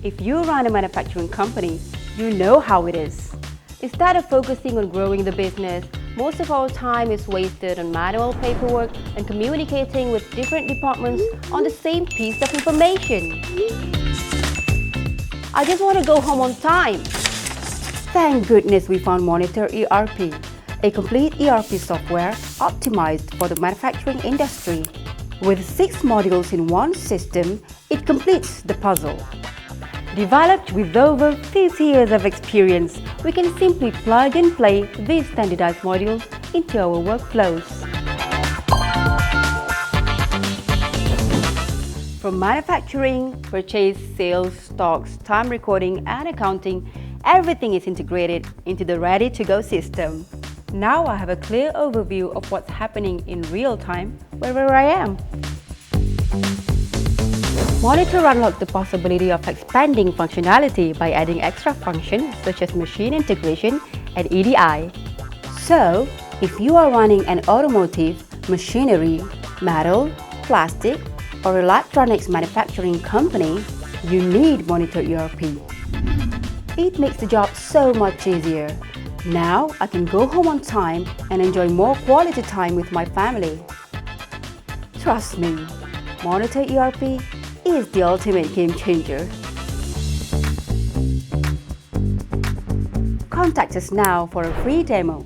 If you run a manufacturing company, you know how it is. Instead of focusing on growing the business, most of our time is wasted on manual paperwork and communicating with different departments on the same piece of information. I just want to go home on time. Thank goodness we found Monitor ERP, a complete ERP software optimized for the manufacturing industry. With 6 modules in one system, it completes the puzzle. Developed with over 30 years of experience, we can simply plug and play these standardized modules into our workflows. From manufacturing, purchase, sales, stocks, time recording, and accounting, everything is integrated into the ready-to-go system. Now I have a clear overview of what's happening in real time wherever I am. Monitor unlocks the possibility of expanding functionality by adding extra functions such as machine integration and EDI. So, if you are running an automotive, machinery, metal, plastic, or electronics manufacturing company, you need Monitor ERP. It makes the job so much easier. Now I can go home on time and enjoy more quality time with my family. Trust me, Monitor ERP is the ultimate game changer. Contact us now for a free demo.